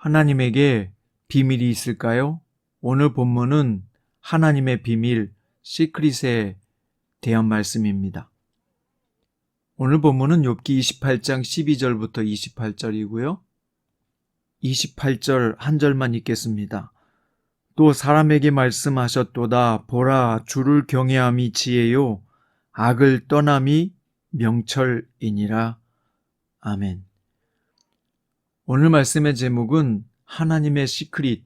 하나님에게 비밀이 있을까요? 오늘 본문은 하나님의 비밀, 시크릿에 대한 말씀입니다. 오늘 본문은 욥기 28장 12절부터 28절이고요. 28절 한 절만 읽겠습니다. 또 사람에게 말씀하셨도다. 보라, 주를 경외함이 지혜요, 악을 떠남이 명철이니라. 아멘. 오늘 말씀의 제목은 하나님의 시크릿,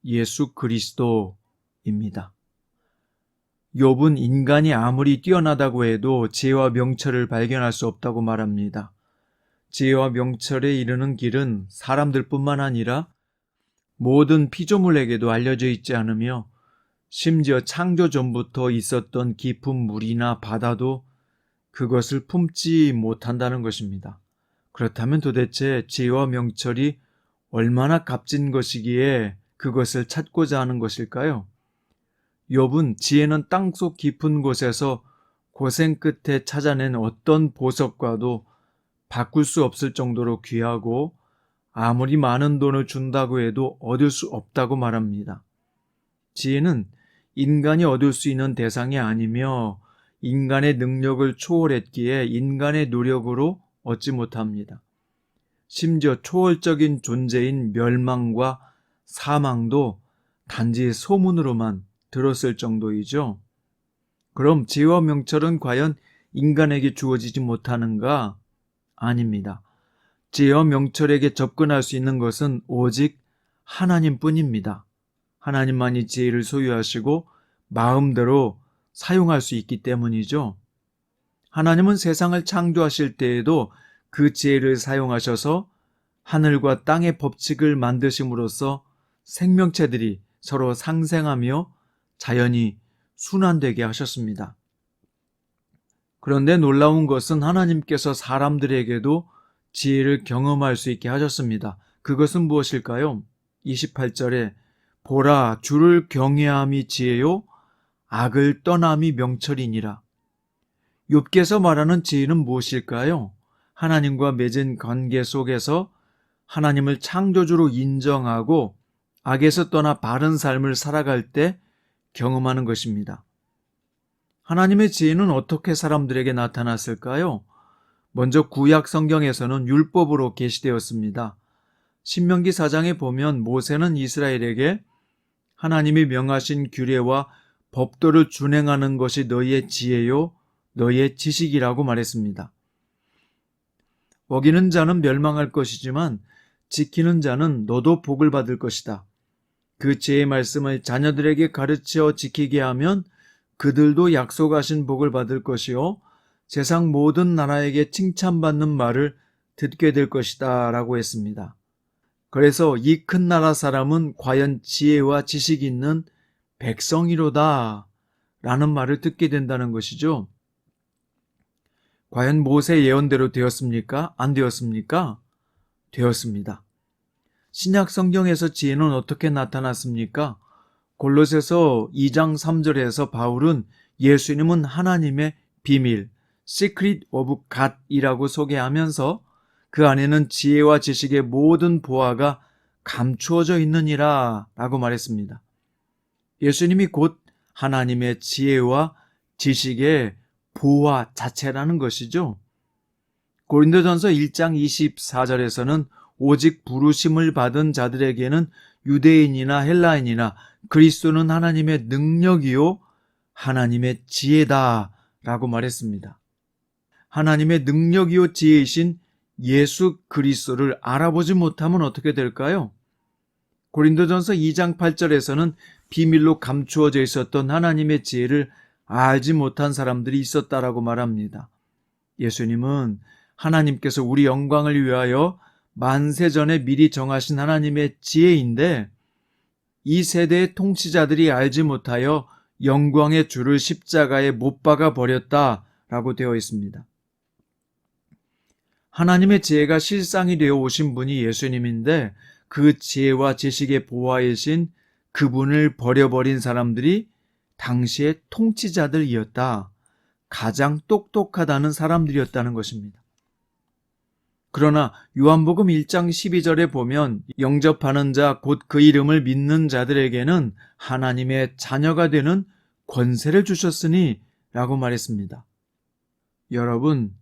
예수 그리스도입니다. 욥은 인간이 아무리 뛰어나다고 해도 지혜와 명철을 발견할 수 없다고 말합니다. 지혜와 명철에 이르는 길은 사람들뿐만 아니라 모든 피조물에게도 알려져 있지 않으며 심지어 창조 전부터 있었던 깊은 물이나 바다도 그것을 품지 못한다는 것입니다. 그렇다면 도대체 지혜와 명철이 얼마나 값진 것이기에 그것을 찾고자 하는 것일까요? 욥은 지혜는 땅속 깊은 곳에서 고생 끝에 찾아낸 어떤 보석과도 바꿀 수 없을 정도로 귀하고 아무리 많은 돈을 준다고 해도 얻을 수 없다고 말합니다. 지혜는 인간이 얻을 수 있는 대상이 아니며 인간의 능력을 초월했기에 인간의 노력으로 얻지 못합니다. 심지어 초월적인 존재인 멸망과 사망도 단지 소문으로만 들었을 정도이죠. 그럼 지혜와 명철은 과연 인간에게 주어지지 못하는가? 아닙니다. 지혜와 명철에게 접근할 수 있는 것은 오직 하나님뿐입니다. 하나님만이 지혜를 소유하시고 마음대로 사용할 수 있기 때문이죠. 하나님은 세상을 창조하실 때에도 그 지혜를 사용하셔서 하늘과 땅의 법칙을 만드심으로써 생명체들이 서로 상생하며 자연이 순환되게 하셨습니다. 그런데 놀라운 것은 하나님께서 사람들에게도 지혜를 경험할 수 있게 하셨습니다. 그것은 무엇일까요? 28절에 보라, 주를 경외함이 지혜요, 악을 떠남이 명철이니라. 욥기에서 말하는 지혜는 무엇일까요? 하나님과 맺은 관계 속에서 하나님을 창조주로 인정하고 악에서 떠나 바른 삶을 살아갈 때 경험하는 것입니다. 하나님의 지혜는 어떻게 사람들에게 나타났을까요? 먼저 구약 성경에서는 율법으로 계시되었습니다. 신명기 4장에 보면 모세는 이스라엘에게 하나님이 명하신 규례와 법도를 준행하는 것이 너희의 지혜요, 너희의 지식이라고 말했습니다. 어기는 자는 멸망할 것이지만 지키는 자는 너도 복을 받을 것이다. 그 지혜의 말씀을 자녀들에게 가르쳐 지키게 하면 그들도 약속하신 복을 받을 것이요, 세상 모든 나라에게 칭찬받는 말을 듣게 될 것이다 라고 했습니다. 그래서 이 큰 나라 사람은 과연 지혜와 지식이 있는 백성이로다 라는 말을 듣게 된다는 것이죠. 과연 모세 예언대로 되었습니까? 안 되었습니까? 되었습니다. 신약 성경에서 지혜는 어떻게 나타났습니까? 골로새서 2장 3절에서 바울은 예수님은 하나님의 비밀, Secret of God이라고 소개하면서 그 안에는 지혜와 지식의 모든 보화가 감추어져 있느니라 라고 말했습니다. 예수님이 곧 하나님의 지혜와 지식의 보화 자체라는 것이죠. 고린도전서 1장 24절에서는 오직 부르심을 받은 자들에게는 유대인이나 헬라인이나 그리스도는 하나님의 능력이요 하나님의 지혜다 라고 말했습니다. 하나님의 능력이요 지혜이신 예수 그리스도를 알아보지 못하면 어떻게 될까요? 고린도전서 2장 8절에서는 비밀로 감추어져 있었던 하나님의 지혜를 알지 못한 사람들이 있었다라고 말합니다. 예수님은 하나님께서 우리 영광을 위하여 만세전에 미리 정하신 하나님의 지혜인데 이 세대의 통치자들이 알지 못하여 영광의 주를 십자가에 못 박아 버렸다라고 되어 있습니다. 하나님의 지혜가 실상이 되어 오신 분이 예수님인데 그 지혜와 지식의 보화이신 그분을 버려버린 사람들이 당시의 통치자들이었다. 가장 똑똑하다는 사람들이었다는 것입니다. 그러나 요한복음 1장 12절에 보면 영접하는 자 곧 그 이름을 믿는 자들에게는 하나님의 자녀가 되는 권세를 주셨으니 라고 말했습니다. 여러분,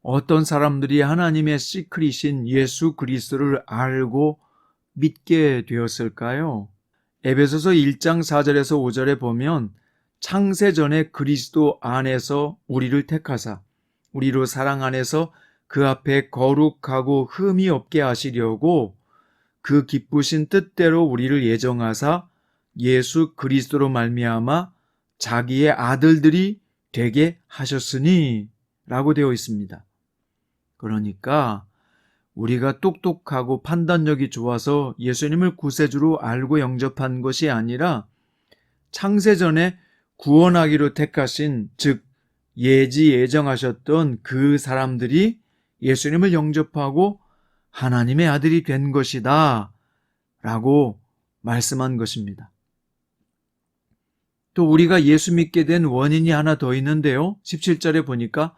어떤 사람들이 하나님의 시크릿인 예수 그리스도를 알고 믿게 되었을까요? 에베소서 1장 4절에서 5절에 보면 창세전에 그리스도 안에서 우리를 택하사 우리로 사랑 안에서 그 앞에 거룩하고 흠이 없게 하시려고 그 기쁘신 뜻대로 우리를 예정하사 예수 그리스도로 말미암아 자기의 아들들이 되게 하셨으니 라고 되어 있습니다. 그러니까 우리가 똑똑하고 판단력이 좋아서 예수님을 구세주로 알고 영접한 것이 아니라 창세전에 구원하기로 택하신, 즉 예정하셨던 그 사람들이 예수님을 영접하고 하나님의 아들이 된 것이다 라고 말씀한 것입니다. 또 우리가 예수 믿게 된 원인이 하나 더 있는데요. 17절에 보니까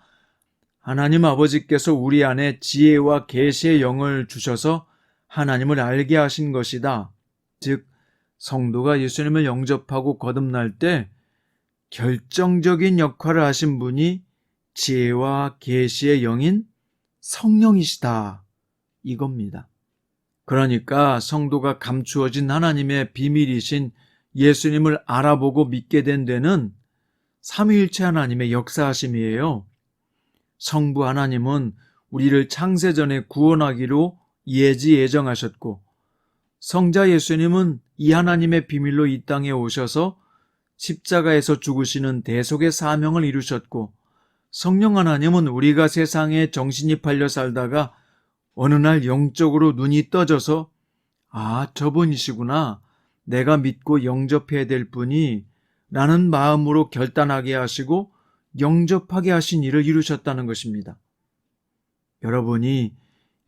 하나님 아버지께서 우리 안에 지혜와 계시의 영을 주셔서 하나님을 알게 하신 것이다. 즉 성도가 예수님을 영접하고 거듭날 때 결정적인 역할을 하신 분이 지혜와 계시의 영인 성령이시다. 이겁니다. 그러니까 성도가 감추어진 하나님의 비밀이신 예수님을 알아보고 믿게 된 데는 삼위일체 하나님의 역사하심이에요. 성부 하나님은 우리를 창세전에 구원하기로 예정하셨고 성자 예수님은 이 하나님의 비밀로 이 땅에 오셔서 십자가에서 죽으시는 대속의 사명을 이루셨고 성령 하나님은 우리가 세상에 정신이 팔려 살다가 어느 날 영적으로 눈이 떠져서 저분이시구나. 내가 믿고 영접해야 될 분이 라는 마음으로 결단하게 하시고 영접하게 하신 일을 이루셨다는 것입니다. 여러분이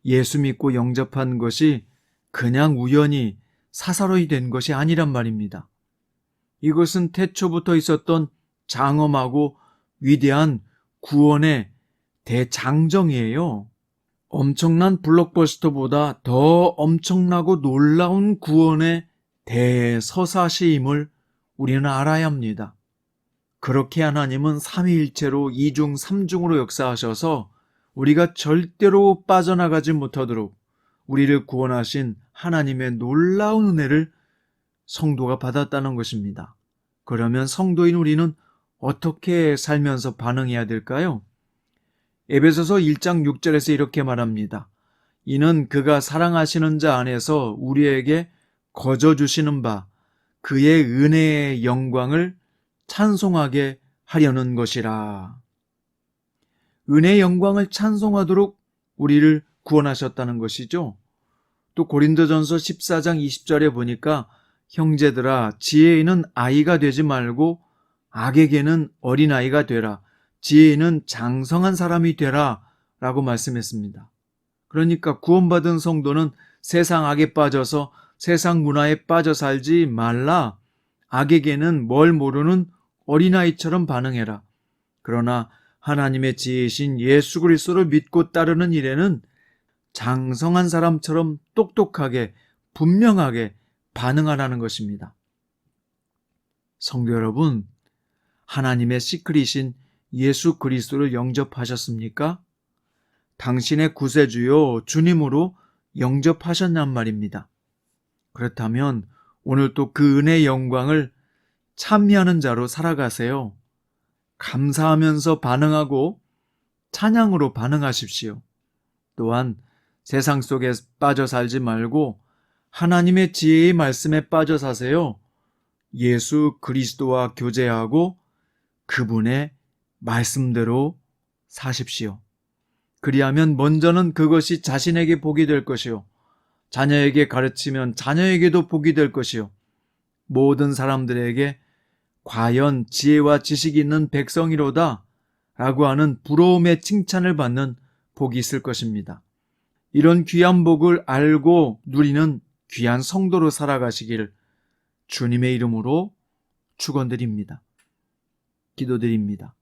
예수 믿고 영접한 것이 그냥 우연히 사사로이 된 것이 아니란 말입니다. 이것은 태초부터 있었던 장엄하고 위대한 구원의 대장정이에요. 엄청난 블록버스터보다 더 엄청나고 놀라운 구원의 대서사시임을 우리는 알아야 합니다. 그렇게 하나님은 삼위일체로 이중 삼중으로 역사하셔서 우리가 절대로 빠져나가지 못하도록 우리를 구원하신 하나님의 놀라운 은혜를 성도가 받았다는 것입니다. 그러면 성도인 우리는 어떻게 살면서 반응해야 될까요? 에베소서 1장 6절에서 이렇게 말합니다. 이는 그가 사랑하시는 자 안에서 우리에게 거저 주시는 바 그의 은혜의 영광을 찬송하게 하려는 것이라. 은혜의 영광을 찬송하도록 우리를 구원하셨다는 것이죠. 또 고린도전서 14장 20절에 보니까 형제들아 지혜인은 아이가 되지 말고 악에게는 어린아이가 되라. 지혜인은 장성한 사람이 되라 라고 말씀했습니다. 그러니까 구원받은 성도는 세상 악에 빠져서 세상 문화에 빠져 살지 말라. 악에게는 뭘 모르는 어린아이처럼 반응해라. 그러나 하나님의 지혜이신 예수 그리스도를 믿고 따르는 일에는 장성한 사람처럼 똑똑하게 분명하게 반응하라는 것입니다. 성도 여러분, 하나님의 시크릿인 예수 그리스도를 영접하셨습니까? 당신의 구세주요 주님으로 영접하셨냔 말입니다. 그렇다면 오늘 또 그 은혜의 영광을 찬미하는 자로 살아가세요. 감사하면서 반응하고 찬양으로 반응하십시오. 또한 세상 속에 빠져 살지 말고 하나님의 지혜의 말씀에 빠져 사세요. 예수 그리스도와 교제하고 그분의 말씀대로 사십시오. 그리하면 먼저는 그것이 자신에게 복이 될 것이요. 자녀에게 가르치면 자녀에게도 복이 될 것이요. 모든 사람들에게 과연 지혜와 지식이 있는 백성이로다 라고 하는 부러움의 칭찬을 받는 복이 있을 것입니다. 이런 귀한 복을 알고 누리는 귀한 성도로 살아가시길 주님의 이름으로 축원드립니다. 기도드립니다.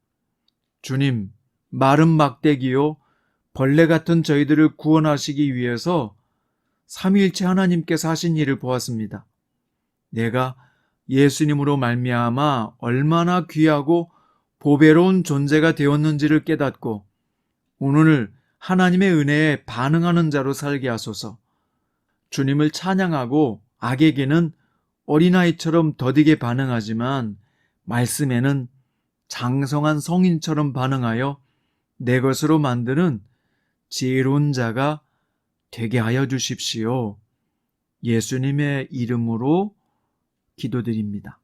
주님, 마른 막대기요 벌레 같은 저희들을 구원하시기 위해서 삼위일체 하나님께서 하신 일을 보았습니다. 내가 예수님으로 말미암아 얼마나 귀하고 보배로운 존재가 되었는지를 깨닫고 오늘 하나님의 은혜에 반응하는 자로 살게 하소서. 주님을 찬양하고 악에게는 어린아이처럼 더디게 반응하지만 말씀에는 장성한 성인처럼 반응하여 내 것으로 만드는 지혜로운 자가 되게 하여 주십시오. 예수님의 이름으로 기도드립니다.